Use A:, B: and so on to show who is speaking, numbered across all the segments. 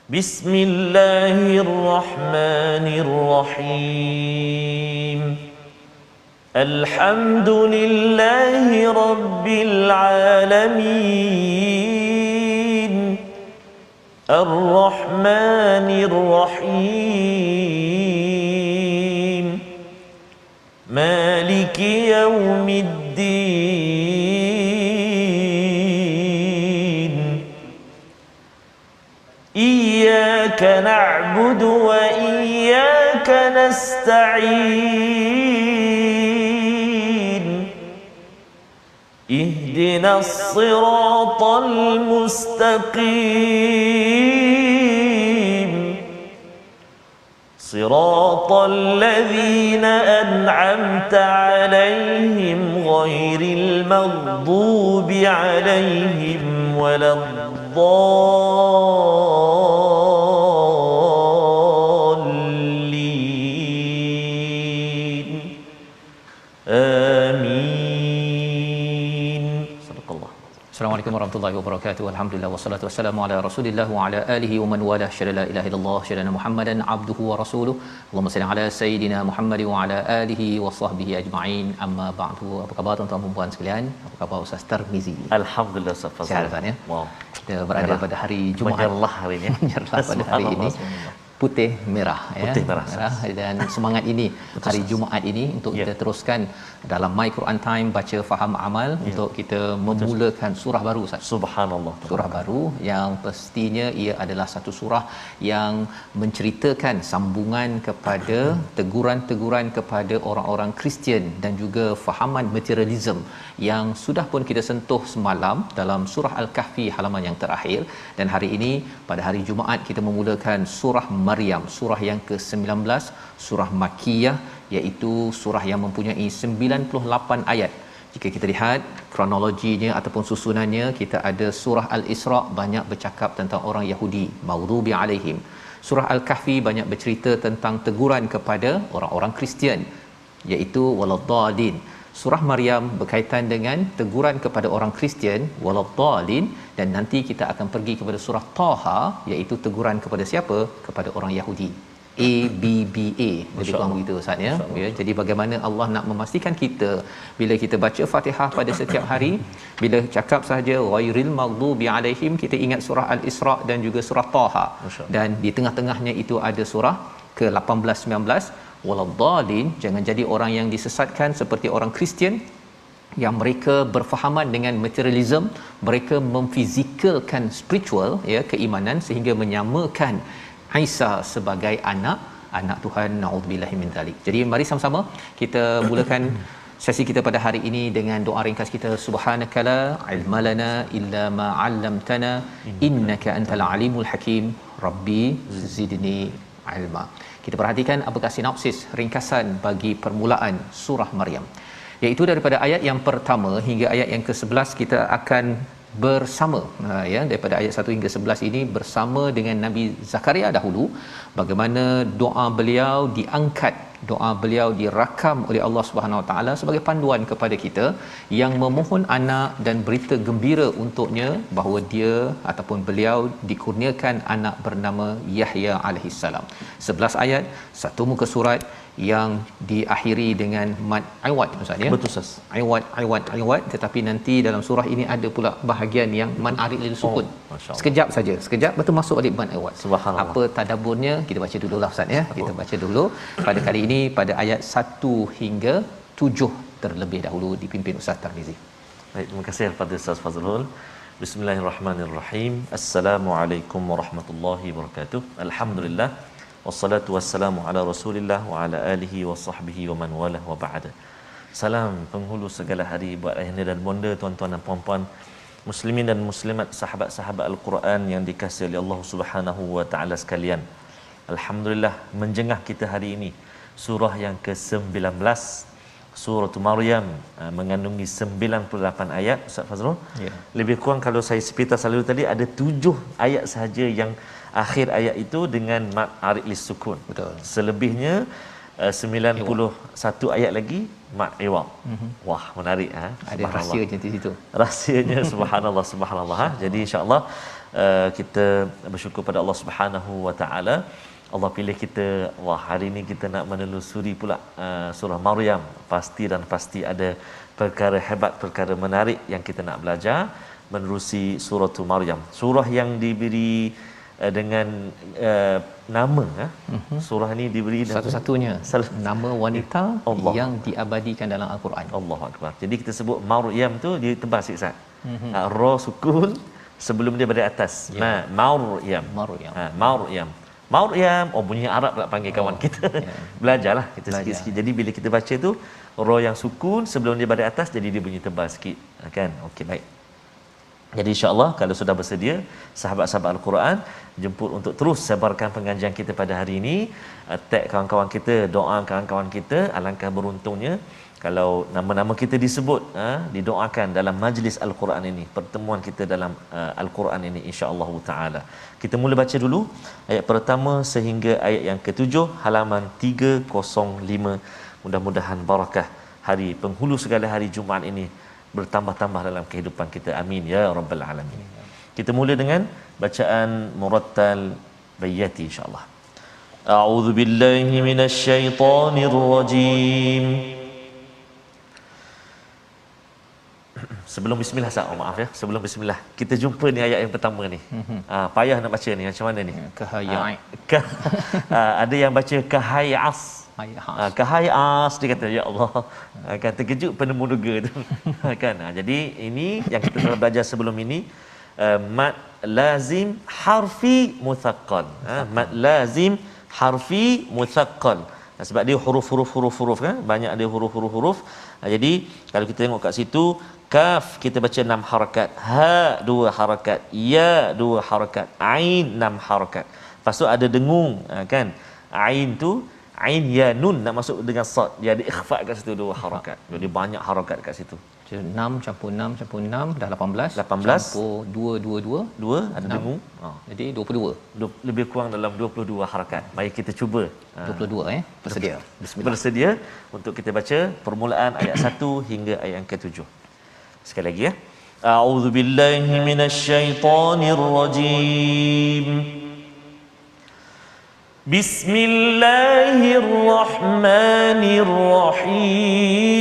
A: بسم الله الرحمن الرحيم الحمد لله رب العالمين الرحمن الرحيم مالك يوم الدين إياك نعبد وإياك نستعين اهدنا الصراط المستقيم صراط الذين أنعمت عليهم غير المغضوب عليهم ولا الضالين آمين صدق الله.
B: Assalamualaikum warahmatullahi wabarakatuh. Alhamdulillah wassalatu wassalamu ala Rasulillah wa ala alihi wa man wala syada la ilaha illallah syada Muhammadan abduhu wa rasuluh. Allahumma salli ala sayidina Muhammad wa ala alihi wa sahbihi ajma'in. Amma ba'du. Apa khabar tuan-tuan dan puan sekalian? Apa khabar Ustaz Tarmizi?
A: Alhamdulillah Ustaz Fazal.
B: Sihat ya.
A: Wow.
B: Kita berada pada hari Jumaat.
A: Menyerlah hari ini.
B: Menyerlah pada hari ini. Putih merah ya.
A: Putih merah.
B: Dan semangat ini hari Jumaat ini untuk kita teruskan dalam My Quran Time baca faham amal untuk kita memulakan surah baru Ustaz.
A: Subhanallah.
B: Surah baru yang pastinya ia adalah satu surah yang menceritakan sambungan kepada teguran-teguran kepada orang-orang Kristian dan juga fahaman materialism yang sudah pun kita sentuh semalam dalam surah Al-Kahfi halaman yang terakhir, dan hari ini pada hari Jumaat kita memulakan surah Maryam, surah yang ke-19, surah Makkiyah, iaitu surah yang mempunyai 98 ayat. Jika kita lihat kronologinya ataupun susunannya, kita ada surah Al-Isra banyak bercakap tentang orang Yahudi, maghdubi alaihim. Surah Al-Kahfi banyak bercerita tentang teguran kepada orang-orang Kristian, iaitu waladdallin. Surah Maryam berkaitan dengan teguran kepada orang Kristian, waladdallin, dan nanti kita akan pergi kepada surah Taha, iaitu teguran kepada siapa? Kepada orang Yahudi. ABBA lebih kurang begitu Ustaz ya. Jadi bagaimana Allah nak memastikan kita bila kita baca Fatihah pada setiap hari, bila cakap sahaja ghairil maghdubi alaihim, kita ingat surah Al-Isra dan juga surah Taha, dan di tengah-tengahnya itu ada surah ke-18 19 waladdallin. Jangan jadi orang yang disesatkan seperti orang Kristian yang mereka berfahaman dengan materialism, mereka memfizikalkan spiritual ya, keimanan, sehingga menyamakan Isa sebagai anak Tuhan, naudzubillahi min zalik. Jadi mari sama-sama kita mulakan sesi kita pada hari ini dengan doa ringkas kita. Subhanakala ilmalana illa ma 'allamtana innaka antal alimul hakim rabbi zidni ilma. Kita perhatikan apakah sinopsis ringkasan bagi permulaan surah Maryam, iaitu daripada ayat yang pertama hingga ayat yang ke-11 kita akan bersama ya, daripada ayat 1 hingga 11 ini bersama dengan Nabi Zakaria dahulu, bagaimana doa beliau diangkat, doa beliau dirakam oleh Allah Subhanahu Wa Taala sebagai panduan kepada kita yang memohon anak, dan berita gembira untuknya bahawa dia ataupun beliau dikurniakan anak bernama Yahya alaihi salam. 11 ayat, satu muka surat yang diakhiri dengan mad iwad Ustaz ya.
A: Betul Ustaz.
B: Iwad, tetapi nanti dalam surah ini ada pula bahagian yang mad arid lil sukun. Sekejap saja, sekejap betul masuk balik mad iwad.
A: Subhanallah.
B: Apa tadabburnya kita baca dululah Ustaz ya. Kita baca dulu pada kali ini pada ayat 1 hingga 7 terlebih dahulu, dipimpin Ustaz Tarmizi.
A: Baik, terima kasih kepada Ustaz Fazrul. Bismillahirrahmanirrahim. Assalamualaikum warahmatullahi wabarakatuh. Alhamdulillah. Wassalatu wassalamu ala Rasulillah wa ala alihi wa sahbihi wa man walah wa ba'da. Salam penghulu segala hari buat ayahanda dan bonda, tuan-tuan dan puan-puan, muslimin dan muslimat, sahabat-sahabat Al-Quran yang dikasihi oleh Allah Subhanahu wa taala sekalian. Alhamdulillah, menjengah kita hari ini surah yang ke-19, surah Maryam, mengandungi 98 ayat Ustaz Fazrul. Ya. Lebih kurang kalau saya sepintas selalu tadi ada 7 ayat sahaja yang akhir ayat itu dengan mad arid lis sukun. Betul. Selebihnya 91 ayat lagi mad iwad. Wah, menarik ha.
B: Ada rahsia di situ.
A: Rahsianya subhanallah subhanallah ha. Jadi insya-Allah kita bersyukur pada Allah Subhanahu Wa Taala. Allah pilih kita, wah hari ini kita nak menelusuri pula surah Maryam. Pasti ada perkara hebat, perkara menarik yang kita nak belajar menerusi surah Maryam. Surah yang diberi dengan nama surah ini diberi
B: satu-satunya nama wanita
A: Allah
B: yang diabadikan dalam Al-Quran.
A: Allahu Akbar. Jadi kita sebut Maryam tu dia tebas sikit Ustaz. Ra sukun sebelum dia berada atas. Maryam. Maryam. Oh, bunyi Arab pula panggil kawan kita. Belajarlah kita sikit-sikit. Jadi bila kita baca tu ra yang sukun sebelum dia berada atas, jadi dia bunyi tebal sikit, kan? Okey, baik. Jadi insya-Allah kalau sudah bersedia sahabat-sahabat Al-Quran jemput untuk terus sebarkan pengajian kita pada hari ini, tag kawan-kawan kita, doa kawan-kawan kita. Alangkah beruntungnya kalau nama-nama kita disebut, didoakan dalam majlis Al-Quran ini, pertemuan kita dalam Al-Quran ini insya-Allah taala. Kita mula baca dulu ayat pertama sehingga ayat yang ke-7 halaman 305. Mudah-mudahan barakah hari penghulu segala hari Jumaat ini bertambah-tambah dalam kehidupan kita. Amin ya rabbal alamin. Kita mula dengan bacaan murattal bayyati insya-Allah. A'udzu billahi minasy syaithanir rajim. Sebelum bismillah maaf ya, sebelum bismillah kita jumpa ni ayat yang pertama ni. Payah nak baca ni, macam mana ni?
B: Kahayai.
A: Ada yang baca kahayas. Kahayas dia kata ya Allah. Kan terkejut penemu duga tu. Kan. Jadi ini yang kita telah belajar sebelum ini, mad lazim harfi muthaqqal. Mad lazim harfi muthaqqal. Sebab dia huruf kan, banyak ada huruf. Jadi kalau kita tengok kat situ, kaf kita baca 6 harakat, ha 2 harakat, ya 2 harakat, ain 6 harakat. Lepas tu ada dengung, kan? Ain tu ain ya nun nak masuk dengan sad, dia ada ikhfa kat situ 2 harakat. Jadi banyak harakat kat situ.
B: 6 campur 6 campur 6 dah 18.
A: Campur
B: 2
A: ada dengung.
B: Jadi 22.
A: Lebih kurang dalam 22 harakat. Mari kita cuba.
B: 22 bersedia. Bismillah.
A: Bersedia untuk kita baca permulaan ayat 1 hingga ayat yang ke-7. Sekali lagi ya. A'udzu billahi minasy syaithanir rajim. Bismillahirrahmanirrahim.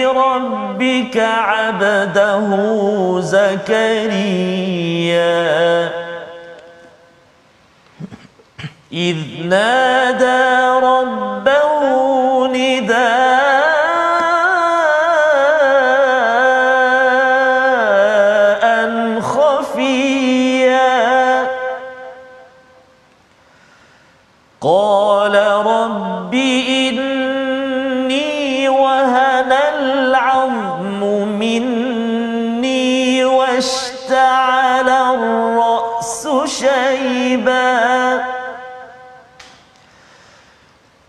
A: ربك عبده زكريا إذ نادى ربه نداء خفيا قال رب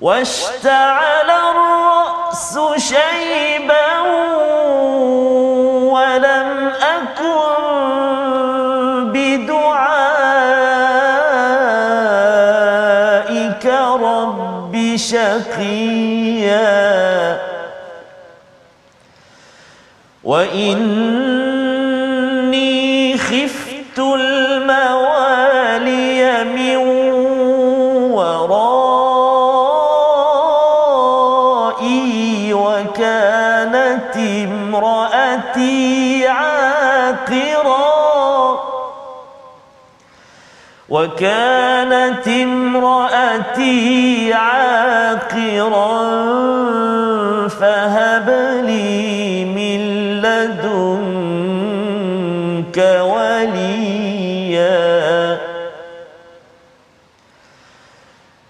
A: واشتعل الرأس شيبا ولم أكن بدعائك رب شقيا وإني خفت الموالي من ورائي وكانت امرأتي عاقرا فهب لي من لدنك وليا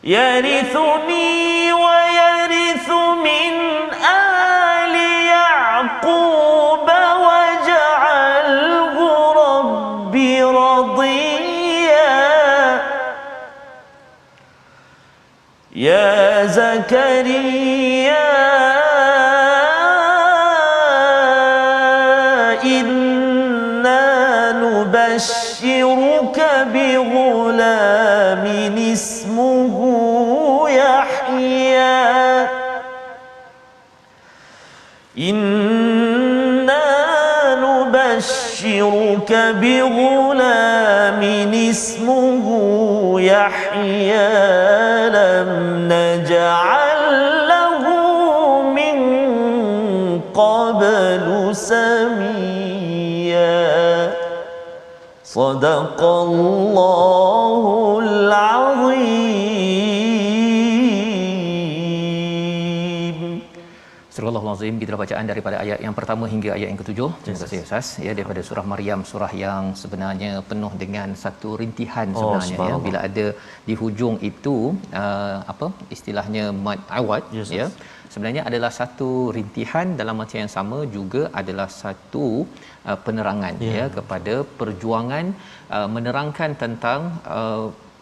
A: يرثني ويرث من آل يعقوب واجعله رب زكريا إنا نبشرك بغلام اسمه يحيى إنا نبشرك بغلام اسمه يحيى لم نجعل له من قبل سميا صدق الله العظيم.
B: Surah Al-Azim, kita bacaan daripada ayat yang pertama hingga ayat yang ketujuh. Terima kasih Ustaz. Ya, daripada surah Maryam, surah yang sebenarnya penuh dengan satu rintihan sebenarnya ya. Bila ada di hujung itu istilahnya mad awad ya. Sebenarnya adalah satu rintihan, dalam masa yang sama juga adalah satu penerangan ya kepada perjuangan menerangkan tentang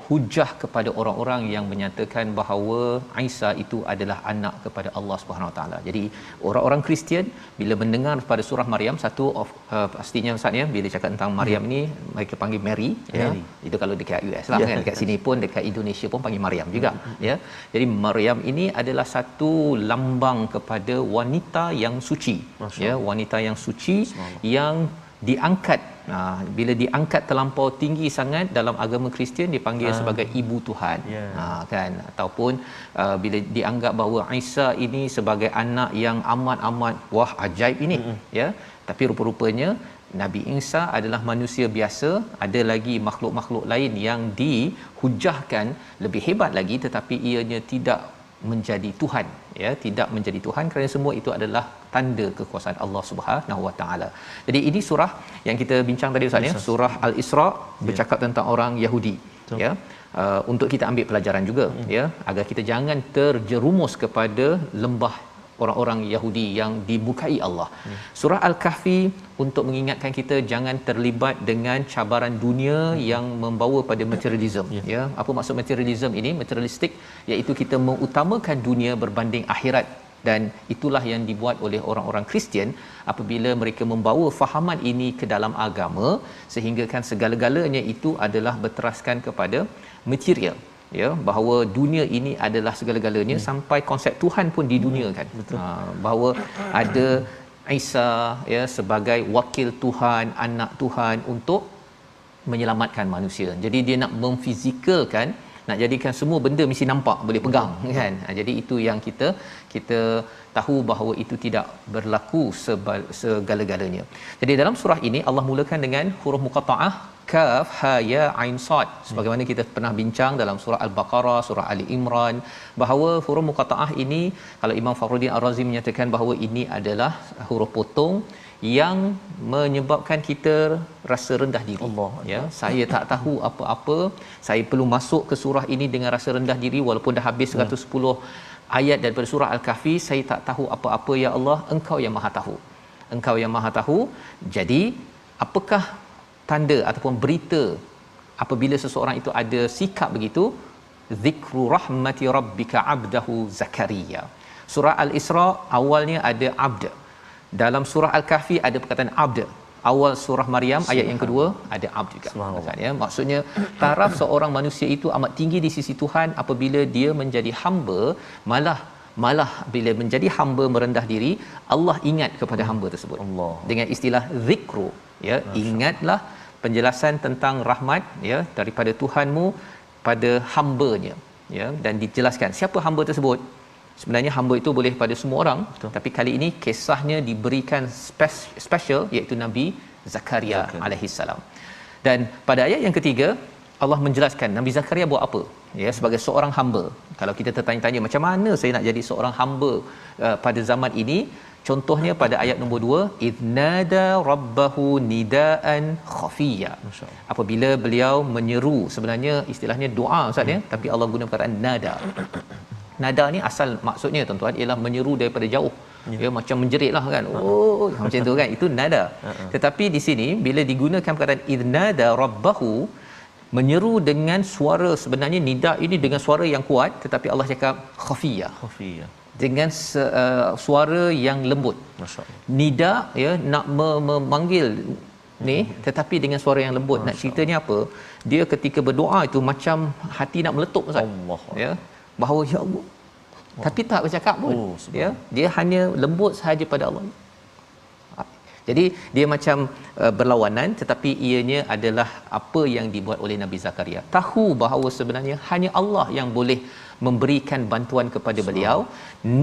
B: hujah kepada orang-orang yang menyatakan bahawa Isa itu adalah anak kepada Allah Subhanahu Wa Taala. Jadi orang-orang Kristian bila mendengar pada surah Maryam, pastinya Ustaz ya, bila cakap tentang Maryam ni mereka panggil Mary ya. Itu kalau dekat US lah kan, dekat sini pun, dekat Indonesia pun panggil Maryam juga ya. Jadi Maryam ini adalah satu lambang kepada wanita yang suci ya, wanita yang suci yang diangkat. Bila diangkat terlampau tinggi sangat dalam agama Kristian dipanggil sebagai ibu Tuhan kan, ataupun bila dianggap bahawa Isa ini sebagai anak yang amat-amat wah ajaib ini ya, tapi rupa-rupanya Nabi Isa adalah manusia biasa. Ada lagi makhluk-makhluk lain yang dihujahkan lebih hebat lagi, tetapi ianya tidak menjadi Tuhan ya, tidak menjadi Tuhan, kerana semua itu adalah tanda kekuasaan Allah Subhanahu Wa Taala. Jadi ini surah yang kita bincang tadi Ustaz ya, surah Al-Isra bercakap tentang orang Yahudi ya. Untuk kita ambil pelajaran juga ya, agar kita jangan terjerumus kepada lembah orang-orang Yahudi yang dibukai Allah. Surah Al-Kahfi untuk mengingatkan kita jangan terlibat dengan cabaran dunia yang membawa pada materialism ya. Apa maksud materialism ini? Materialistik iaitu kita mengutamakan dunia berbanding akhirat, dan itulah yang dibuat oleh orang-orang Kristian apabila mereka membawa fahaman ini ke dalam agama, sehingga kan segala-galanya itu adalah berteraskan kepada material ya, bahawa dunia ini adalah segala-galanya, sampai konsep Tuhan pun diduniakan. Bahawa ada Isa ya sebagai wakil Tuhan, anak Tuhan untuk menyelamatkan manusia. Jadi dia nak memfizikalkan, nak jadikan semua benda mesti nampak, boleh pegang kan. Jadi itu yang kita tahu bahawa itu tidak berlaku segala-galanya. Jadi dalam surah ini Allah mulakan dengan huruf muqatta'ah kaf ha ya ain sad, sebagaimana kita pernah bincang dalam surah Al-Baqarah, surah Ali Imran, bahawa huruf muqatta'ah ini, kalau Imam Fakhruddin Ar-Razi menyatakan bahawa ini adalah huruf potong yang menyebabkan kita rasa rendah diri. Allah, ya, saya tak tahu apa-apa, saya perlu masuk ke surah ini dengan rasa rendah diri walaupun dah habis 110 ayat daripada surah Al-Kahfi, saya tak tahu apa-apa ya Allah, Engkau yang Maha tahu. Engkau yang Maha tahu. Jadi apakah tanda ataupun berita apabila seseorang itu ada sikap begitu? Zikru rahmati rabbika abdahu Zakaria. Surah Al-Isra awalnya ada abd. Dalam surah Al-Kahfi ada perkataan abd. Awal surah Maryam ayat yang kedua ada abd juga. Ya, maksudnya taraf seorang manusia itu amat tinggi di sisi Tuhan apabila dia menjadi hamba, malah bila menjadi hamba merendah diri, Allah ingat kepada hamba tersebut. Allah. Dengan istilah zikru, ya, ingatlah penjelasan tentang rahmat ya daripada Tuhanmu pada hamba-Nya, ya, dan dijelaskan siapa hamba tersebut. Sebenarnya hamba itu boleh pada semua orang. Betul. Tapi kali ini kisahnya diberikan special, iaitu Nabi Zakaria alaihi salam. Dan pada ayat yang ketiga Allah menjelaskan Nabi Zakaria buat apa ya sebagai seorang hamba. Kalau kita tertanya-tanya macam mana saya nak jadi seorang hamba pada zaman ini, contohnya pada ayat nombor 2, idnada rabbahu nidaan khafiyya. Apabila beliau menyeru, sebenarnya istilahnya doa Ustaz ya, tapi Allah guna perkataan nada. Nada ni asal maksudnya tuan-tuan ialah menyeru daripada jauh. Ya, macam menjeritlah kan. Oh, macam tu kan. Itu nada. Tetapi di sini bila digunakan perkataan idnada rabbahu, menyeru dengan suara, sebenarnya nida ini dengan suara yang kuat, tetapi Allah cakap khafiyah, dengan suara yang lembut.
A: Masya-Allah.
B: Nida ya, nak memanggil ni tetapi dengan suara yang lembut. Nak ceritanya apa? Dia ketika berdoa itu macam hati nak meletup, Ustaz.
A: Allah.
B: Ya, bahawa ya Allah. Tapi tak bercakap pun. Ya, dia hanya lembut sahaja pada Allah. Jadi dia macam berlawanan, tetapi ianya adalah apa yang dibuat oleh Nabi Zakaria. Tahu bahawa sebenarnya hanya Allah yang boleh memberikan bantuan kepada beliau.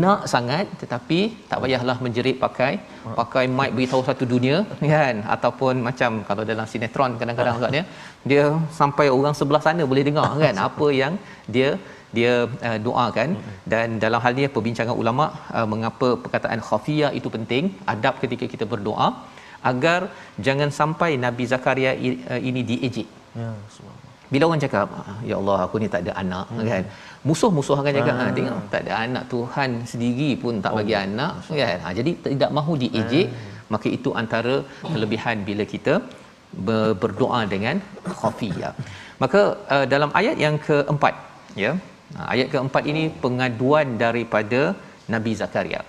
B: Nak sangat, tetapi tak payahlah menjerit pakai mic beritahu satu dunia kan, ataupun macam kalau dalam sinetron kadang-kadang Ustaz dia sampai orang sebelah sana boleh dengar kan apa yang dia doakan. Dan dalam hal ni perbincangan ulama mengapa perkataan khafiyah itu penting, adab ketika kita berdoa, agar jangan sampai Nabi Zakaria ini diejek.
A: Ya, subhanallah.
B: Bila orang cakap, ya Allah aku ni tak ada anak kan, musuh-musuh akan cakap tengok tak ada anak, Tuhan sendiri pun tak bagi anak kan. Jadi tidak mahu diejek. Maka itu antara kelebihan bila kita berdoa dengan khafiyah. Maka dalam ayat yang keempat, ya, ayat keempat ini pengaduan daripada Nabi Zakaria.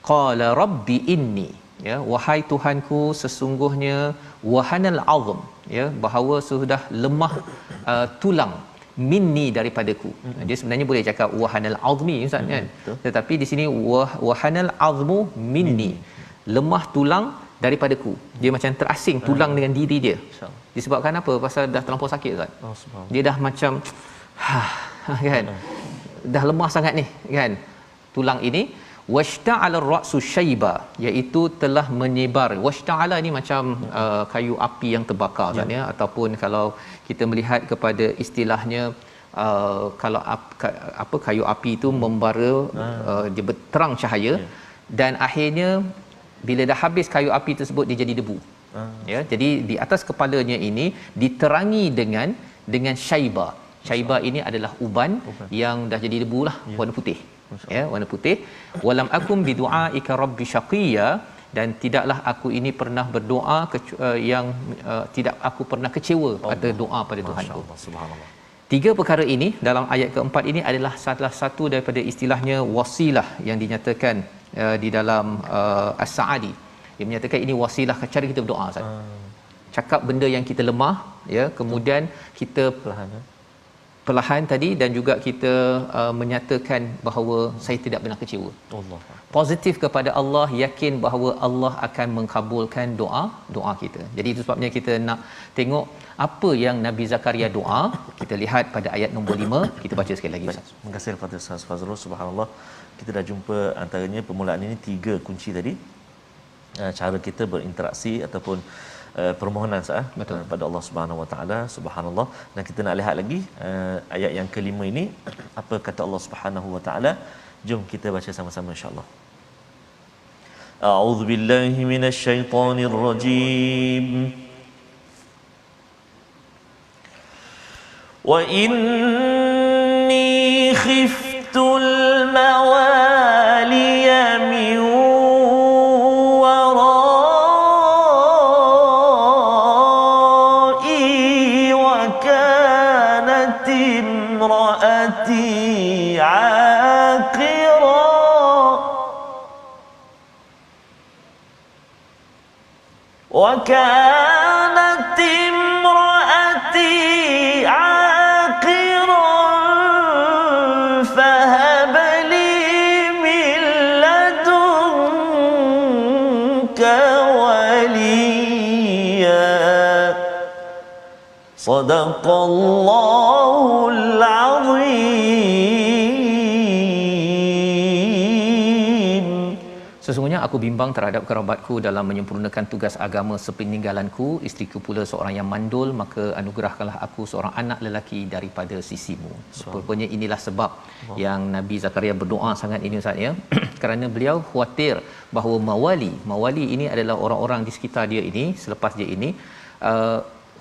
B: Qala rabbi inni, ya, wahai Tuhanku, sesungguhnya wahanal azm, ya, bahawa sudah lemah tulang, minni daripadaku. Dia sebenarnya boleh cakap wahanal azmi, Ustaz kan, tetapi di sini wahanal azmu minni, lemah tulang daripadaku. Dia macam terasing tulang dengan diri dia. Disebabkan apa? Pasal dah terlampau sakit, Ustaz. Dia dah macam kan, dah lemah sangat ni kan tulang ini. Washta'ala ar-ra'su shayba, iaitu telah menyebar. Washta'ala ni macam kayu api yang terbakar, Ustaz, ya. Ataupun kalau kita melihat kepada istilahnya, kalau apa kayu api itu membara, dia berterang cahaya, dan akhirnya bila dah habis kayu api tersebut dia jadi debu. Ya, jadi di atas kepalanya ini diterangi dengan syaiba. Syaiba ini adalah uban yang dah jadi debu lah, warna putih. Ya, warna putih. Walam akum bidu'aika rabbi syaqiya, dan tidaklah aku ini pernah berdoa yang tidak aku pernah kecewa pada doa pada Tuhanku.
A: Subhanallah.
B: Tiga perkara ini dalam ayat keempat ini adalah salah satu daripada istilahnya wasilah yang dinyatakan di dalam As-Sa'adi. Dia menyatakan ini wasilah cara kita berdoa, Ustaz. Cakap benda yang kita lemah, ya, kemudian kita perlahan tadi, dan juga kita menyatakan bahawa saya tidak pernah kecewa. Allah. Positif kepada Allah, yakin bahawa Allah akan mengkabulkan doa kita. Jadi itu sebabnya kita nak tengok apa yang Nabi Zakaria doa. Kita lihat pada ayat nombor 5, kita baca sekali lagi, Ustaz.
A: Terima kasih kepada Ustaz Fazrul. Subhanallah. Kita dah jumpa antaranya permulaan ini 3 kunci tadi. Cara kita berinteraksi ataupun permohonan pada Allah Subhanahu Wa Taala. Subhanallah. Dan kita nak lihat lagi ayat yang kelima ini, apa kata Allah Subhanahu Wa Taala. Jom kita baca sama-sama insya-Allah. A'udzu billahi minasy syaithanir rajim. Wa inni khiftul mawaliya min وكانت امرأتي عاقرا فهب لي من لدنك وليا صدق الله العظيم. Sesungguhnya aku bimbang terhadap kerabatku dalam menyempurnakan tugas agama sepeninggalanku. Isteriku pula seorang yang mandul, maka anugerahkanlah aku seorang anak lelaki daripada sisimu. Rupanya inilah sebab yang Nabi Zakaria berdoa sangat ini, Ustaz, ya. Kerana beliau khawatir bahawa mawali ini adalah orang-orang di sekitar dia ini, selepas dia ini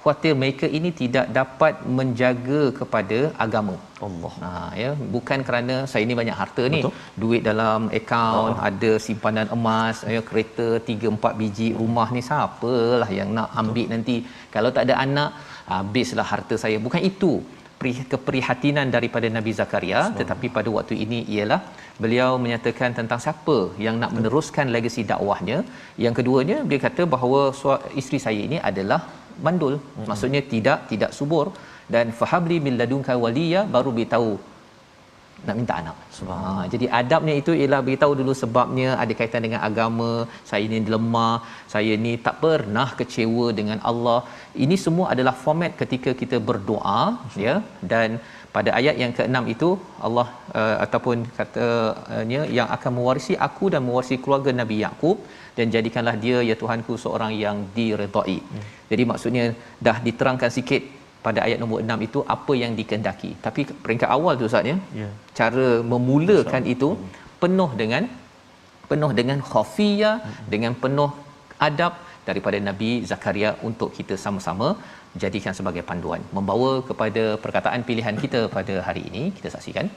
B: khuatir mereka ini tidak dapat menjaga kepada agama.
A: Allah.
B: Ya, bukan kerana saya ni banyak harta ni,
A: betul,
B: duit dalam akaun, ada simpanan emas, ya, kereta 3 4 biji, rumah ni siapalah yang nak ambil nanti kalau tak ada anak, habislah harta saya. Bukan itu keprihatinan daripada Nabi Zakaria, tetapi pada waktu ini ialah beliau menyatakan tentang siapa yang nak meneruskan legasi dakwahnya. Yang keduanya, dia kata bahawa isteri saya ini adalah mandul, maksudnya tidak subur, dan fahabli min ladunka waliya, baru beritahu nak minta anak. Jadi adabnya itu ialah beritahu dulu sebabnya, ada kaitan dengan agama, saya ni lemah, saya ni tak pernah kecewa dengan Allah. Ini semua adalah format ketika kita berdoa, ya. Dan pada ayat yang ke-6 itu Allah ataupun katanya yang akan mewarisi aku dan mewarisi keluarga Nabi Yaqub, dan jadikanlah dia ya Tuhanku seorang yang diredai. Jadi maksudnya dah diterangkan sikit pada ayat nombor 6 itu apa yang dikehendaki. Tapi peringkat awal tu Ustaz, ya, cara memulakan itu penuh dengan khafiyah, dengan penuh adab daripada Nabi Zakaria untuk kita sama-sama jadikan sebagai panduan, membawa kepada perkataan pilihan kita pada hari ini. Kita saksikan,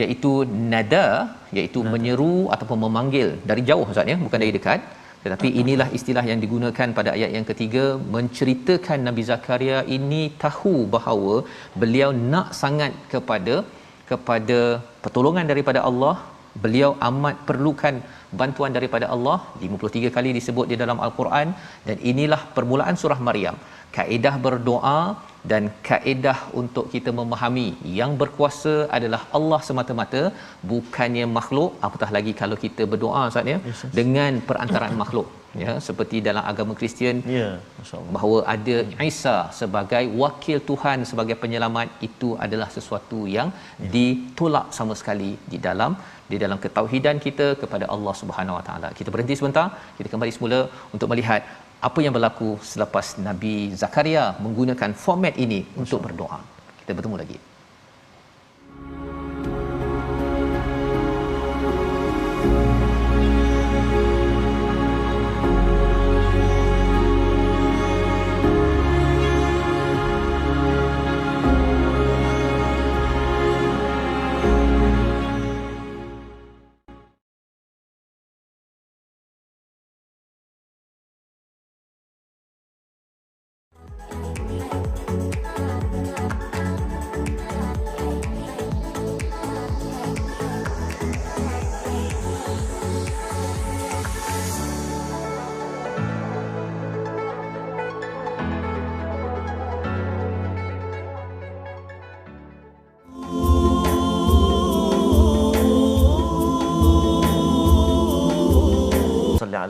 B: iaitu nada, iaitu menyeru ataupun memanggil dari jauh Ustaz, ya, bukan dari dekat. Tetapi inilah istilah yang digunakan pada ayat yang ketiga, menceritakan Nabi Zakaria ini tahu bahawa beliau nak sangat kepada pertolongan daripada Allah. Beliau amat perlukan bantuan daripada Allah. 53 kali disebut di dalam Al-Quran, dan inilah permulaan surah Maryam. Kaedah berdoa dan kaedah untuk kita memahami yang berkuasa adalah Allah semata-mata, bukannya makhluk. Apatah lagi kalau kita berdoa Ustaz, ya, dengan perantaraan makhluk, ya, seperti dalam agama Kristian, bahawa ada Isa sebagai wakil Tuhan, sebagai penyelamat. Itu adalah sesuatu yang ditolak sama sekali di dalam ketauhidan kita kepada Allah Subhanahu Wa Taala. Kita berhenti sebentar, kita kembali semula untuk melihat apa yang berlaku selepas Nabi Zakaria menggunakan format ini untuk berdoa. Kita bertemu lagi.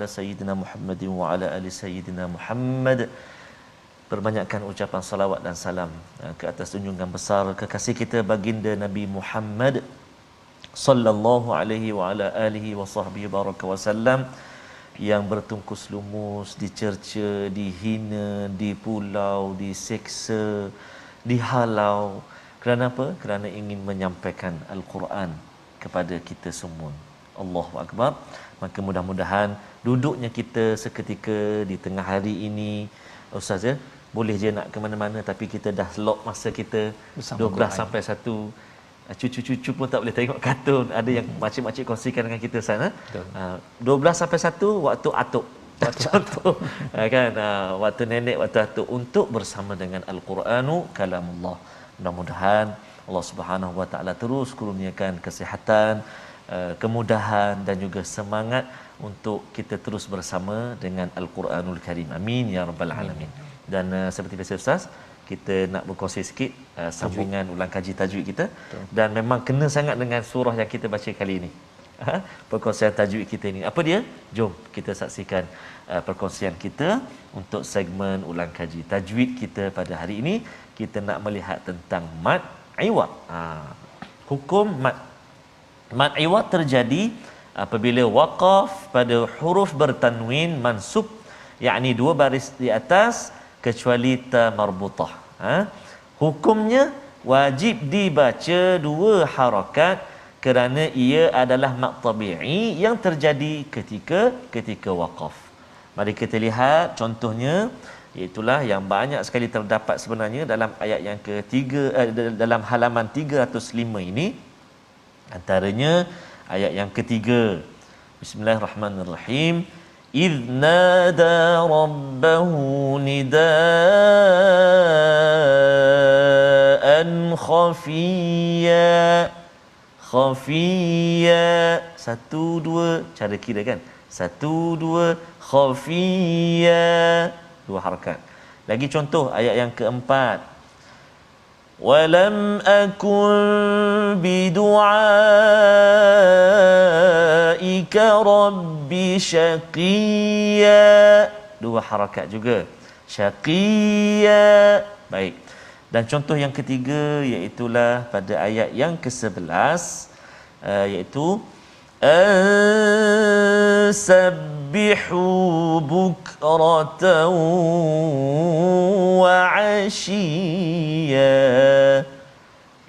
A: ala sayyidina Muhammadin wa ala ali sayyidina Muhammad. Perbanyakkan ucapan salawat dan salam ke atas junjungan besar kekasih kita baginda Nabi Muhammad sallallahu alaihi wa ala alihi wa sahbihi baraka wasallam, yang bertungkus lumus, dicerca, dihina, dipulau, diseksa, dihalau. Kerana apa? Kerana ingin menyampaikan Al-Quran kepada kita semua. Allahu Akbar. Maka mudah-mudahan duduknya kita seketika di tengah hari ini, Ustaz, ya, boleh je nak ke mana-mana, tapi kita dah lock masa kita bersama 12 Quran sampai 1. Cucu-cucu pun tak boleh tengok kartun. Ada yang makcik-makcik kongsikan dengan kita sana. 12 sampai 1 waktu atuk. Contoh kan, waktu nenek, waktu atuk, untuk bersama dengan Al-Quranu kalamullah. Mudah-mudahan Allah Subhanahu Wa Taala terus kurniakan kesihatan, kemudahan dan juga semangat untuk kita terus bersama dengan Al-Quranul Karim. Amin ya rabbal alamin. Dan seperti biasa Ustaz, kita nak berkongsi sikit sambungan ulang kaji tajwid kita. Dan memang kena sangat dengan surah yang kita baca kali ini. Perkongsian tajwid kita ini. Apa dia? Jom kita saksikan perkongsian kita untuk segmen ulang kaji tajwid kita pada hari ini. Kita nak melihat tentang mad iwad. Hukum mad. Mad iwad terjadi apabila waqaf pada huruf bertanwin mansub, yakni 2 baris di atas, kecuali ta marbutah. Hukumnya wajib dibaca 2 harakat kerana ia adalah mad tabi'i yang terjadi ketika waqaf. Mari kita lihat contohnya Iaitulah yang banyak sekali terdapat sebenarnya dalam ayat yang ketiga, dalam halaman 305 ini. Antaranya ayat yang ketiga, Bismillahirrahmanirrahim, idh nada rabbahu nidaan khafiyya. Khafiyya, satu dua, cara kira kan, satu dua, khafiyya, dua harakat. Lagi contoh ayat yang keempat, walam akun bidu'aika rabbi syaqiyya, dua harakat juga, syaqiyya. Baik. Dan contoh yang ketiga iaitulah pada ayat yang ke-11, iaitu ansabbihu bukratan wa ashiyya.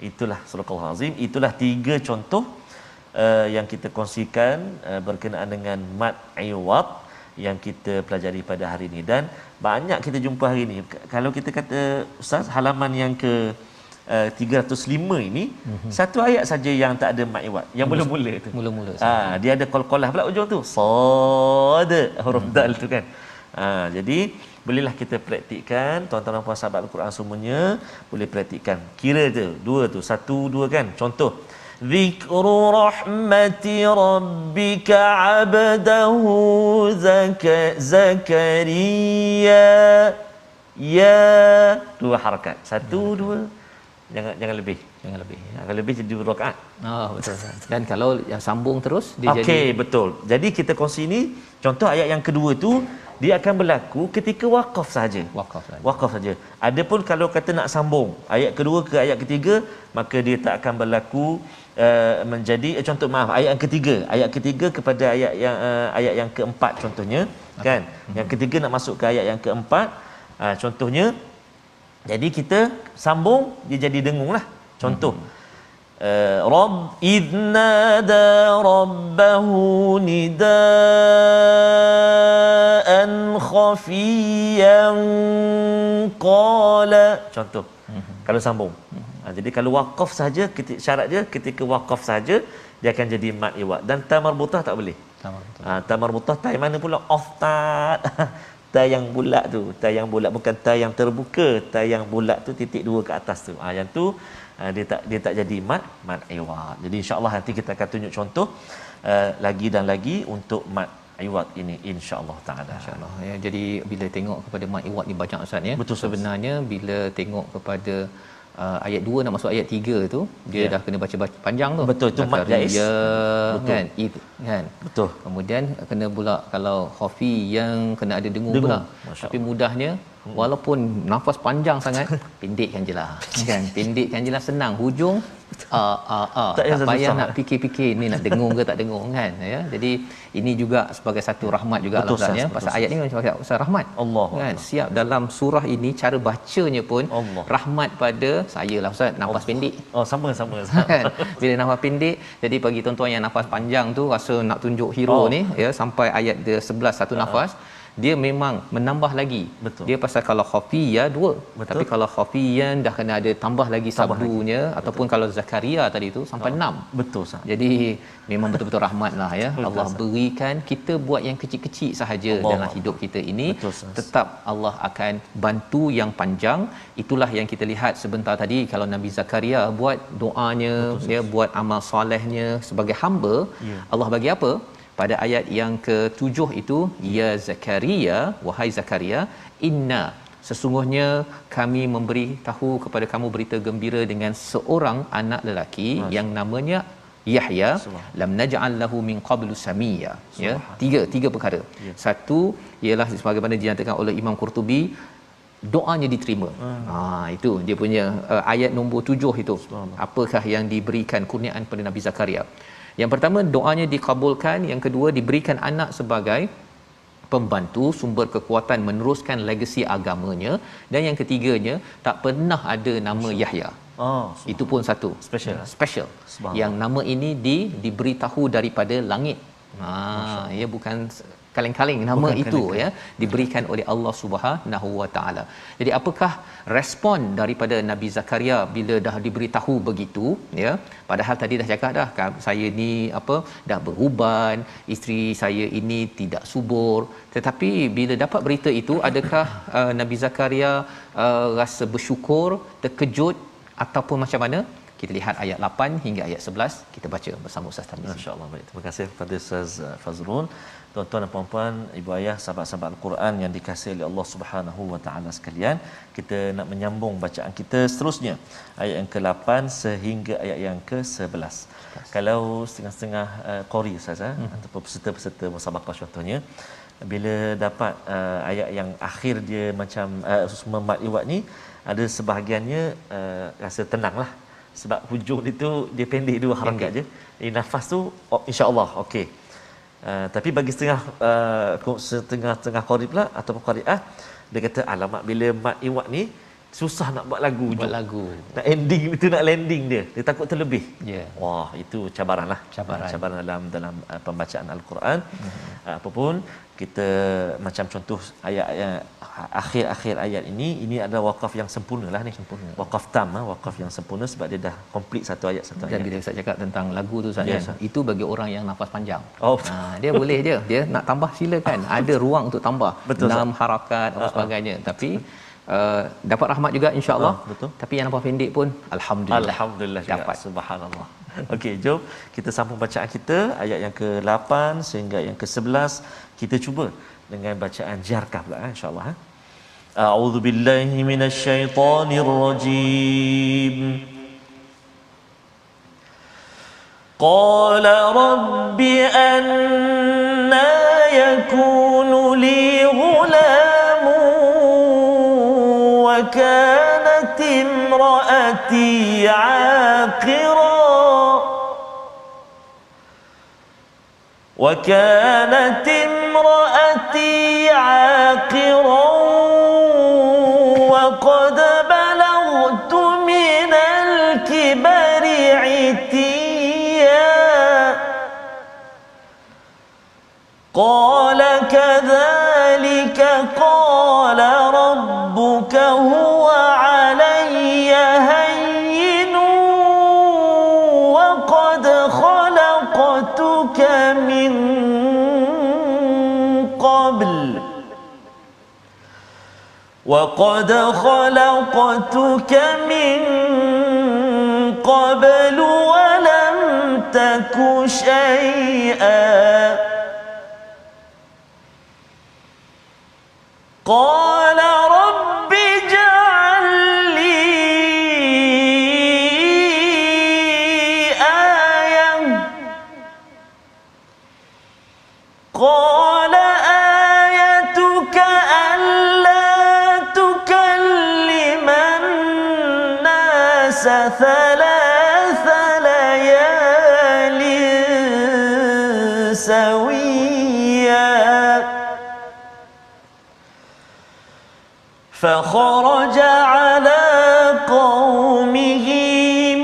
A: Itulah surah Al-Azim. Itulah tiga contoh yang kita kongsikan berkenaan dengan mad iwad yang kita pelajari pada hari ini. Dan banyak kita jumpa hari ini. Kalau kita kata Ustaz, halaman yang ke 305 ini, satu ayat saja yang tak ada mad iwad, yang mula-mula tu.
B: Mula-mula.
A: Dia ada qalqalah pula ujung tu. Sad, huruf dal tu kan. Jadi bolehlah kita praktikkan, tuan-tuan dan puan sahabat Al-Quran semuanya boleh praktikkan. Kira tu, dua tu, satu dua kan. Contoh, Zikru rahmati rabbika abdahu Zakaria. Ya, dua harakat. Satu, dua. Jangan lebih.
B: Jangan lebih.
A: Kalau lebih jadi dua rakaat.
B: Betul. Dan kalau yang sambung terus dia jadi.
A: Okey, betul. Jadi kita kongsi ni contoh ayat yang kedua tu, dia akan berlaku ketika waqaf saja. Waqaf saja. Adapun kalau kata nak sambung ayat kedua ke ayat ketiga, maka dia tak akan berlaku menjadi contoh ayat yang ketiga. Ayat ketiga kepada ayat yang keempat contohnya, kan? Yang ketiga nak masuk ke ayat yang keempat, contohnya. Jadi kita sambung dia jadi dengunglah. Contoh, Rabb idnada rabbahu nidaan khafiyan qala. Contoh. Kalau sambung. Jadi kalau waqaf saja, syarat dia ketika waqaf saja dia akan jadi mad iwad. Dan ta marbutah tak boleh. Ta marbutah ta mana pula? Oftad. Ta yang bulat tu, ta yang bulat, bukan ta yang terbuka, ta yang bulat tu titik dua ke atas tu. Yang tu dia tak jadi mad iwad. Jadi insya-Allah nanti kita akan tunjuk contoh lagi dan lagi untuk mad iwad ini insya-Allah taala.
B: Insya-Allah ya. Jadi bila tengok kepada mad iwad ni banyak Ustaz ya.
A: Betul,
B: sebenarnya bila tengok kepada ayat 2 nak masuk ayat 3 tu dia dah kena baca panjang tu.
A: Betul, itu mad jaiz.
B: Kan? Kan?
A: Betul.
B: Kemudian kena pula kalau khafi yang kena ada dengung pula. Tapi mudahnya walaupun nafas panjang sangat, pendekkan jelah. Kan? Pendekkan jelah, senang. Hujung tak payah nak fikir-fikir ni nak dengung ke tak dengung kan ya. Jadi ini juga sebagai satu rahmat juga Allah ya. Pasal ayat ni macam pasal rahmat.
A: Allah
B: kan siap dalam surah ini cara bacanya pun
A: Allah.
B: Rahmat pada saya lah Ustaz, nafas pendek.
A: Sama.
B: Kan? Bila nafas pendek, jadi bagi tuan-tuan yang nafas panjang tu rasa nak tunjuk hero ni ya sampai ayat dia 11 satu nafas, dia memang menambah lagi.
A: Betul.
B: Dia pasal kalau khafiyya dua. Betul. Tapi kalau khafiyan dah kena ada tambah lagi sabunya ataupun kalau Zakaria tadi tu sampai 6.
A: Betul sah.
B: Jadi memang betul-betul rahmatlah ya. Betul, Allah berikan kita buat yang kecil-kecil sahaja dalam hidup kita ini.
A: Betul,
B: tetap Allah akan bantu yang panjang. Itulah yang kita lihat sebentar tadi kalau Nabi Zakaria buat doanya, dia buat amal solehnya sebagai hamba. Allah bagi apa? Pada ayat yang ke-7 itu, ya Zakaria, wahai Zakaria, inna, sesungguhnya kami memberi tahu kepada kamu berita gembira dengan seorang anak lelaki yang namanya Yahya, lam naj'al lahu min qablu samiyya. Ya, tiga perkara. Satu ialah sebagaimana dinyatakan oleh Imam Qurtubi, doanya diterima. Itu dia punya ayat nombor 7 itu. Apakah yang diberikan kurniaan pada Nabi Zakaria? Yang pertama, doanya dikabulkan. Yang kedua, diberikan anak sebagai pembantu, sumber kekuatan meneruskan legasi agamanya. Dan yang ketiganya, tak pernah ada nama Yahya. Itu pun satu special. Yang nama ini diberitahu daripada langit. Ia bukan kaleng-kaleng nama
A: Bukan
B: itu
A: kaleng-kaleng.
B: ya diberikan oleh Allah Subhanahu Wa Taala. Jadi apakah respon daripada Nabi Zakaria bila dah diberitahu begitu ya, padahal tadi dah cakap dah saya ni dah beruban, isteri saya ini tidak subur, tetapi bila dapat berita itu adakah Nabi Zakaria rasa bersyukur, terkejut ataupun macam mana? Kita lihat ayat 8 hingga ayat 11, kita baca bersama Ustaz Tarmizi.
A: Masya-Allah, baik. Terima kasih kepada Ustaz Fazrul. Tuan-tuan dan puan-puan, ibu ayah, sahabat-sahabat Al-Quran yang dikasihi oleh Allah Subhanahu wa taala sekalian, kita nak menyambung bacaan kita seterusnya ayat yang ke-8 sehingga ayat yang ke-11. Kalau setengah-setengah qari Ustaz ataupun peserta-peserta musabaqah contohnya, bila dapat ayat yang akhir dia macam mat iwat ni, ada sebahagiannya rasa tenanglah sebab hujung itu dia pendek, 2 harakat je. Nafas tu insya-Allah okey. Tapi bagi setengah qari pula ataupun qariah, dia kata alamak bila mat iwat ni susah nak buat lagu. Nak ending itu, nak landing dia takut terlebih. Wah, itu cabaranlah. Cabaran dalam pembacaan Al-Quran. Apapun kita macam contoh ayat akhir ayat ini adalah waqaf yang sempurnalah ni. Waqaf tam, waqaf yang sempurna sebab dia dah complete satu ayat.
B: Dan bila Ustaz cakap tentang lagu tu Ustaz, itu bagi orang yang nafas panjang. Dia boleh dia nak tambah silakan. Ada ruang untuk tambah. 6 harakat apa sebagainya. Tapi dapat rahmat juga insya-Allah. Tapi yang nampak pendek pun alhamdulillah dapat.
A: Subhanallah. Okey, jom kita sambung bacaan kita ayat yang ke-8 sehingga yang ke-11. Kita cuba dengan bacaan jarkah pula insya-Allah. A'udzubillahi minasyaitonirrajim. Qala rabbi anna yakunu li وكانت امرأتي عاقرا وقد بلغت من الكبر عتيا قال كذلك قال ربك هو علي هين وقد خلقتك من قبل ولم تك شيئا قال رب اجعل لي آية قال آيتك ألا تكلم الناس 3 ليال سويا فخرج على قومه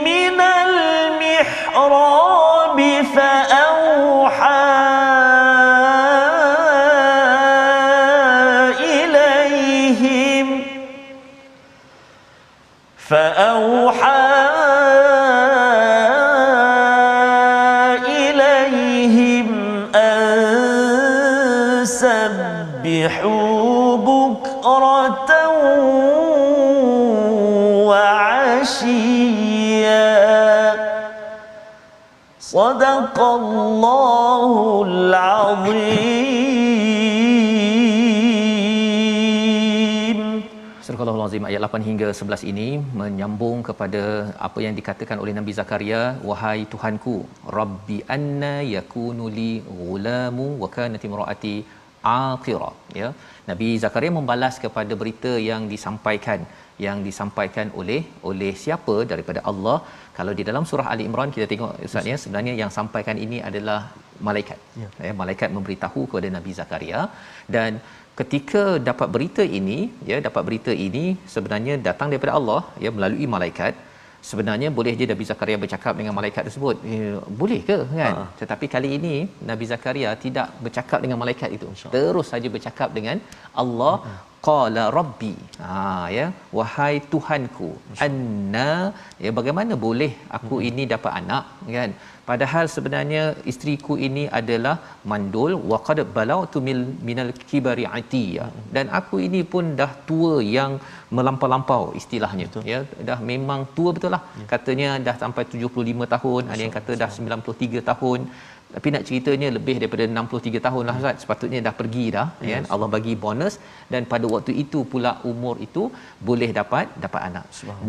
A: من المحراب فأوحى إليهم أن سبحوا بكرة وعشيا صدق الله العظيم.
B: Surah Al-Azim ayat 8 hingga 11 ini menyambung kepada apa yang dikatakan oleh Nabi Zakaria, wahai Tuhanku, Rabbi anna yakunu li ghulamu wa kanat imraati aqira. Ya, Nabi Zakaria membalas kepada berita yang disampaikan oleh siapa? Daripada Allah. Kalau di dalam surah Ali Imran kita tengok Ustaz ya, sebenarnya yang sampaikan ini adalah malaikat. Ya, malaikat memberitahu kepada Nabi Zakaria, dan ketika dapat berita ini sebenarnya datang daripada Allah ya, melalui malaikat. sebenarnya boleh je Nabi Zakaria bercakap dengan malaikat tersebut. Boleh ke kan? Tetapi kali ini Nabi Zakaria tidak bercakap dengan malaikat itu. Terus saja bercakap dengan Allah. Qala rabbi, ya, wahai Tuhanku, anna, ya, bagaimana boleh aku ini dapat anak kan, padahal sebenarnya isteriku ini adalah mandul, wa qad balautu minal kibari atiya, dan aku ini pun dah tua yang melampau-lampau istilahnya. Betul. Ya, dah memang tua betul lah. Katanya dah sampai 75 tahun, ada yang kata dah 93 tahun. Tapi nak ceritanya lebih daripada 63 tahun lah Ustaz. Sepatutnya dah pergi dah, kan? Allah bagi bonus, dan pada waktu itu pula umur itu boleh dapat anak.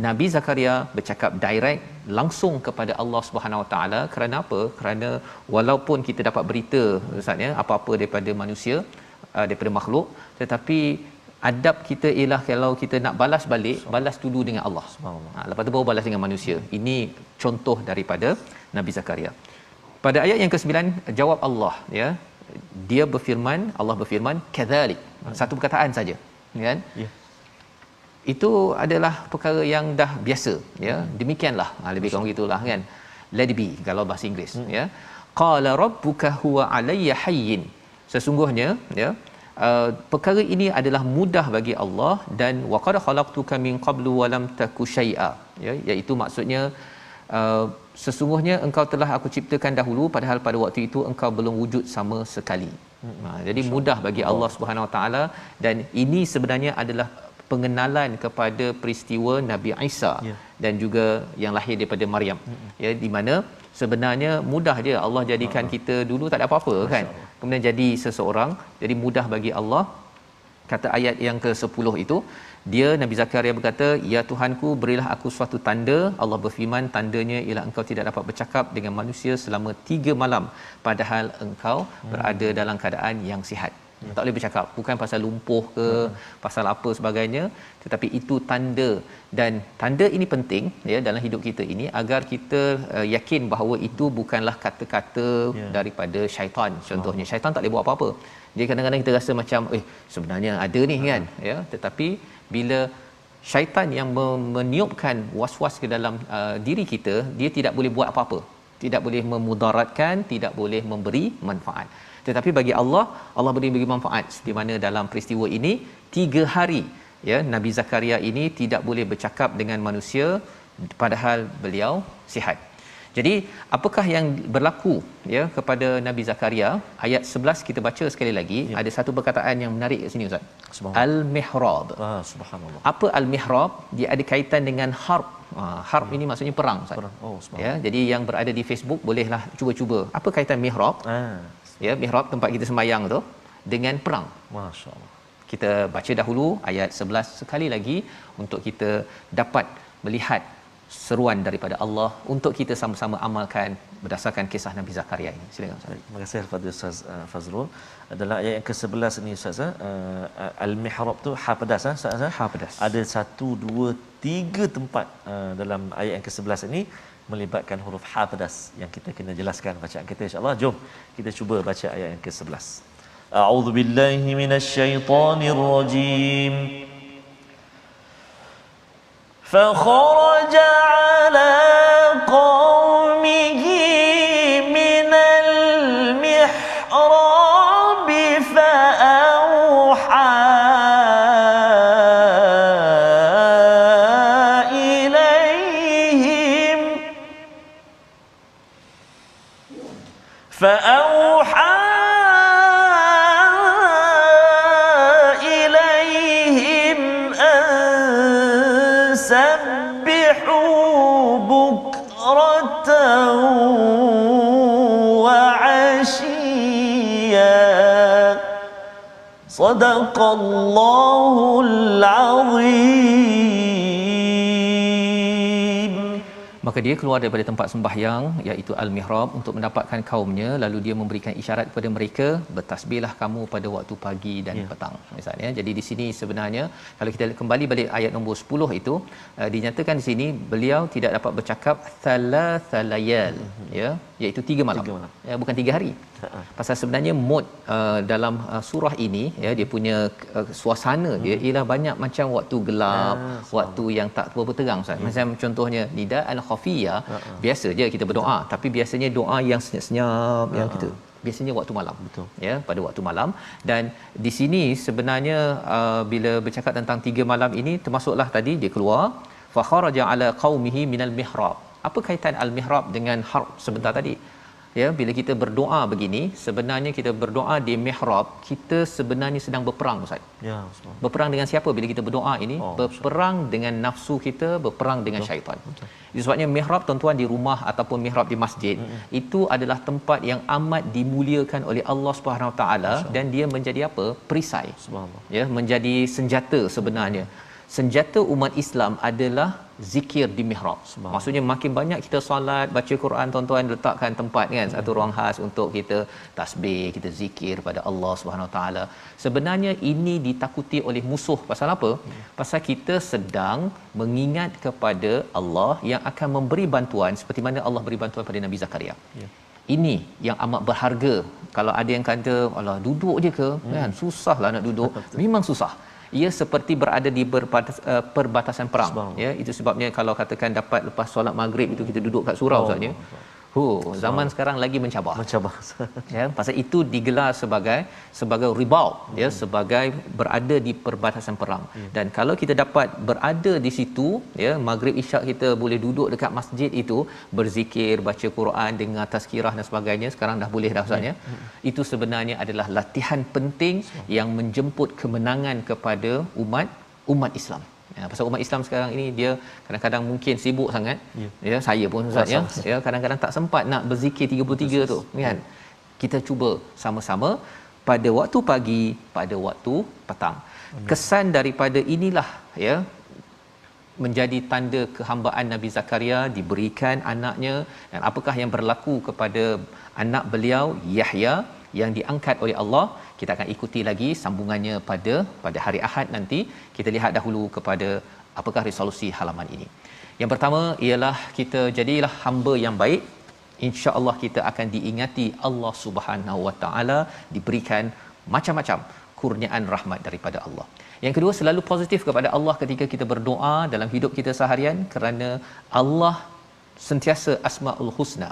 B: Nabi Zakaria bercakap direct langsung kepada Allah Subhanahu Wa Taala. Kerana apa? Kerana walaupun kita dapat berita Ustaz, ya, apa-apa daripada manusia, daripada makhluk, tetapi adab kita ialah kalau kita nak balas balik, balas dulu dengan Allah. Lepas tu baru balas dengan manusia. Ini contoh daripada Nabi Zakaria. Pada ayat yang ke-9 jawab Allah, ya. Dia berfirman, Allah berfirman kadzalik. Satu perkataan saja, kan? Ya. Itu adalah perkara yang dah biasa, ya. Demikianlah, lebih kurang gitulah kan. Let it be kalau bahasa Inggeris, ya. Qala rabbuka huwa alayya hayyin. Sesungguhnya, ya, perkara ini adalah mudah bagi Allah, dan wa qad khalaqtuka min qablu wa lam taku syai'a, ya, iaitu maksudnya sesungguhnya engkau telah aku ciptakan dahulu, padahal pada waktu itu engkau belum wujud sama sekali. Jadi mudah bagi Allah Subhanahu Wa Taala, dan ini sebenarnya adalah pengenalan kepada peristiwa Nabi Isa, dan juga yang lahir daripada Maryam, ya, di mana sebenarnya mudah je Allah jadikan kita dulu tak ada apa-apa kan, kemudian jadi seseorang. Jadi mudah bagi Allah. Kata ayat yang ke-10 itu, dia Nabi Zakaria berkata, ya Tuhanku, berilah aku suatu tanda. Allah berfirman, tandanya ialah engkau tidak dapat bercakap dengan manusia selama 3 malam padahal engkau berada dalam keadaan yang sihat. Tak boleh bercakap, bukan pasal lumpuh ke pasal apa sebagainya, tetapi itu tanda. Dan tanda ini penting, ya, dalam hidup kita ini, agar kita yakin bahawa itu bukanlah kata-kata daripada syaitan. Contohnya syaitan tak boleh buat apa-apa. Jadi kadang-kadang kita rasa macam sebenarnya ada ni kan, ya, tetapi bila syaitan yang meniupkan was-was ke dalam diri kita, dia tidak boleh buat apa-apa, tidak boleh memudaratkan, tidak boleh memberi manfaat. Tetapi bagi Allah, Allah beri manfaat. Di mana dalam peristiwa ini 3 hari, ya, Nabi Zakaria ini tidak boleh bercakap dengan manusia padahal beliau sihat. Jadi apakah yang berlaku, ya, kepada Nabi Zakaria? Ayat 11 kita baca sekali lagi, ya. Ada satu perkataan yang menarik kat sini Ustaz. Al-mihrab. Subhanallah. Apa al-mihrab? Dia ada kaitan dengan harb. Harb ini maksudnya perang Ustaz. Perang. Ya, jadi yang berada di Facebook bolehlah cuba-cuba. Apa kaitan mihrab? Ya, mihrab tempat kita sembahyang tu dengan perang. Masya-Allah. Kita baca dahulu ayat 11 sekali lagi untuk kita dapat melihat seruan daripada Allah untuk kita sama-sama amalkan berdasarkan kisah Nabi Zakaria ini. Silakan Ustaz.
A: Terima kasih kepada Ustaz Fazrul. Adalah ayat yang ke-11 ini Ustaz. Al-mihrab tu ha pedas Ustaz.
B: Ha pedas.
A: Ada 1 2 3 tempat dalam ayat yang ke-11 ini melibatkan huruf ha pedas yang kita kena jelaskan bacaan kita insya-Allah. Jom kita cuba baca ayat yang ke-11. A'udzubillahi minasyaitonirrajim. فخرج على قومه من المحراب فأوحى إليهم أن سبحوا بكرة وعشيا صدق الله العظيم
B: Maka dia keluar daripada tempat sembahyang iaitu al-mihrab untuk mendapatkan kaumnya, lalu dia memberikan isyarat kepada mereka, bertasbihlah kamu pada waktu pagi dan petang misalnya. Jadi di sini sebenarnya kalau kita kembali balik ayat nombor 10 itu dinyatakan di sini beliau tidak dapat bercakap thalathalayal iaitu 3 malam. Bukan 3 hari. Pasal sebenarnya mood dalam surah ini dia punya suasana dia ialah banyak macam waktu gelap, waktu yang tak berapa terang Ustaz. Macam contohnya nida al-khafiyah, biasa je kita berdoa, tapi biasanya doa yang senyap-senyap yang kita biasanya waktu malam. Betul. Pada waktu malam. Dan di sini sebenarnya bila bercakap tentang 3 malam ini, termasuklah tadi dia keluar fa kharaja ala qaumihi minal mihrab. Apa kaitan al-mihrab dengan harb sebentar tadi? Bila kita berdoa begini, sebenarnya kita berdoa di mihrab, kita sebenarnya sedang berperang Ustaz. Berperang dengan siapa bila kita berdoa ini? Berperang dengan nafsu kita, berperang dengan syaitan. Itu sebabnya mihrab tuan-tuan di rumah ataupun mihrab di masjid, itu adalah tempat yang amat dimuliakan oleh Allah Subhanahu Wa Taala, dan dia menjadi apa? Perisai. Menjadi senjata sebenarnya. Senjata umat Islam adalah zikir di mihrab. Maksudnya makin banyak kita solat, baca Quran, tuan-tuan letakkan tempat kan, satu ruang khas untuk kita tasbih, kita zikir pada Allah Subhanahu Wa Taala. Sebenarnya ini ditakuti oleh musuh. Pasal apa? Pasal kita sedang mengingat kepada Allah yang akan memberi bantuan seperti mana Allah beri bantuan pada Nabi Zakaria. Ini yang amat berharga. Kalau ada yang kata alah duduk je ke kan, susahlah nak duduk. Memang susah. Ia seperti berada di perbatasan perang. Itu sebabnya kalau katakan dapat lepas solat maghrib itu kita duduk kat surau saja. Zaman sekarang lagi mencabar. Pasal itu digelar sebagai ribaut, sebagai berada di perbatasan perang. Dan kalau kita dapat berada di situ, maghrib isyak kita boleh duduk dekat masjid itu, berzikir, baca Quran, dengar tazkirah dan sebagainya. Sekarang dah boleh dah Ustaz Itu sebenarnya adalah latihan penting yang menjemput kemenangan kepada umat Islam. Pasal umat Islam sekarang ini dia kadang-kadang mungkin sibuk sangat. Saya pun Ustaz kadang-kadang tak sempat nak berzikir 33 tu kan. Kita cuba sama-sama pada waktu pagi, pada waktu petang. Kesan daripada inilah menjadi tanda kehambaan Nabi Zakaria, diberikan anaknya, dan apakah yang berlaku kepada anak beliau Yahya yang diangkat oleh Allah. Kita akan ikuti lagi sambungannya pada hari Ahad nanti. Kita lihat dahulu kepada apakah resolusi halaman ini. Yang pertama ialah kita jadilah hamba yang baik. Insya-Allah kita akan diingati Allah Subhanahu Wa Taala, diberikan macam-macam kurniaan rahmat daripada Allah. Yang kedua, selalu positif kepada Allah ketika kita berdoa dalam hidup kita seharian, kerana Allah sentiasa Asmaul Husna,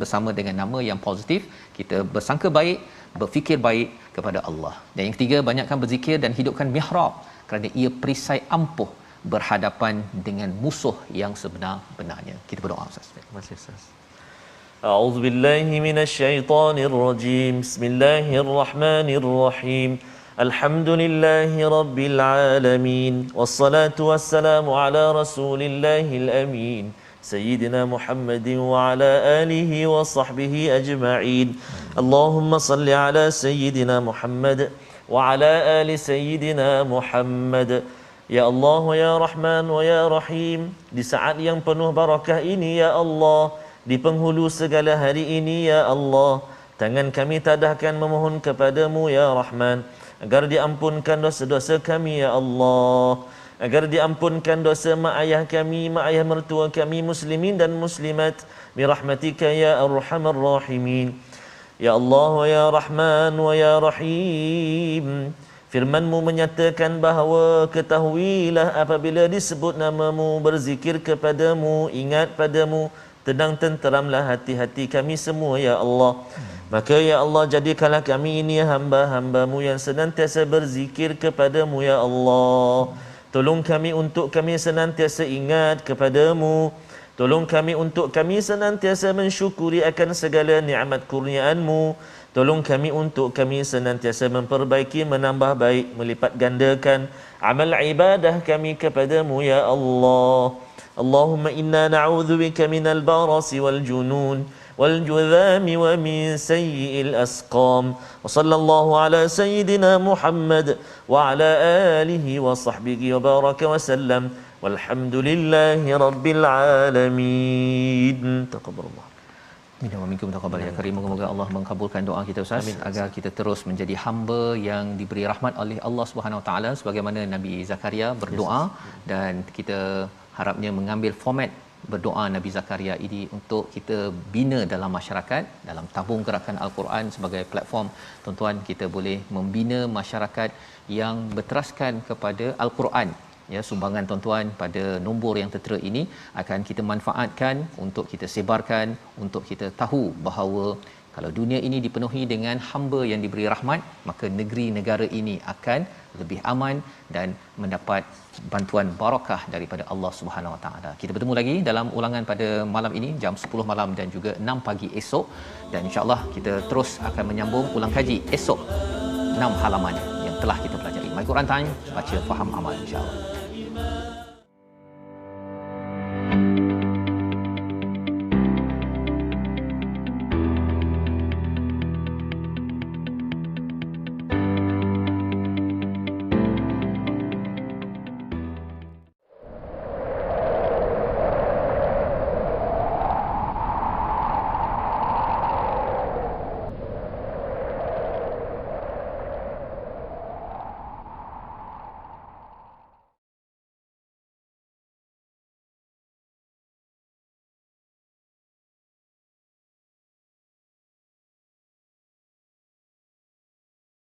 B: bersama dengan nama yang positif. Kita bersangka baik, berfikir baik kepada Allah. Dan yang ketiga, banyakkan berzikir dan hidupkan mihrab, kerana ia perisai ampuh berhadapan dengan musuh yang sebenar-benarnya. Kita berdoa Ustaz.
A: Terima kasih Ustaz. A'udzu billahi minasyaitonir rajim. Bismillahirrahmanirrahim. Alhamdulillahi rabbil alamin. Wassalatu wassalamu ala rasulillahil amin. Sayyidina Muhammadin wa ala alihi wa sahbihi ajma'in. Allahumma salli ala Sayyidina Muhammad wa ala ali Sayyidina Muhammad. Ya Allah, ya Rahman wa ya Rahim, di saat yang penuh barakah ini ya Allah, di penghulu segala hari ini ya Allah, tangan kami tadahkan memohon kepadamu ya Rahman, agar diampunkan dosa-dosa kami ya Allah, agar diampunkan dosa mak ayah kami, mak ayah mertua kami, muslimin dan muslimat, birahmatika ya arhamar rahimin. Ya Allah wa ya Rahman wa ya Rahim, firman-Mu menyatakan bahawa ketahuilah apabila disebut nama-Mu, berzikir kepadamu, ingat padamu, tenang tenteramlah hati-hati kami semua ya Allah. Maka ya Allah, jadikanlah kami ini hamba-hamba-Mu yang senantiasa berzikir kepadamu ya Allah. Tolong kami untuk kami senantiasa ingat kepadamu. Tolong kami untuk kami senantiasa mensyukuri akan segala nikmat kurniaan-Mu. Tolong kami untuk kami senantiasa memperbaiki, menambah baik, melipat gandakan amal ibadah kami kepadamu ya Allah. Allahumma inna na'udzubika minal barasi wal junun والجذام ومن سيء الأسقام وصلى الله على سيدنا محمد وعلى آله وصحبه وبارك وسلم والحمد لله رب العالمين. تقبل الله.
B: Amin wa minkum taqabbal ya karim. Moga-moga Allah mengabulkan doa kita Ustaz. Amin. Agar kita terus menjadi hamba yang diberi rahmat oleh Allah Subhanahu Wa Taala sebagaimana Nabi Zakaria berdoa, dan kita harapnya mengambil format berdoa Nabi Zakaria ini untuk kita bina dalam masyarakat, dalam tabung gerakan Al-Quran sebagai platform. Tuan-tuan, kita boleh membina masyarakat yang berteraskan kepada Al-Quran. Ya, sumbangan tuan-tuan pada nombor yang tertera ini akan kita manfaatkan untuk kita sebarkan, untuk kita tahu bahawa kalau dunia ini dipenuhi dengan hamba yang diberi rahmat, maka negeri negara ini akan lebih aman dan mendapat bantuan barakah daripada Allah Subhanahu Wa Taala. Kita bertemu lagi dalam ulangan pada malam ini jam 10 malam dan juga 6 pagi esok, dan insya-Allah kita terus akan menyambung ulang kaji esok 6 halaman yang telah kita pelajari. My Quran Time, baca faham amal insya-Allah.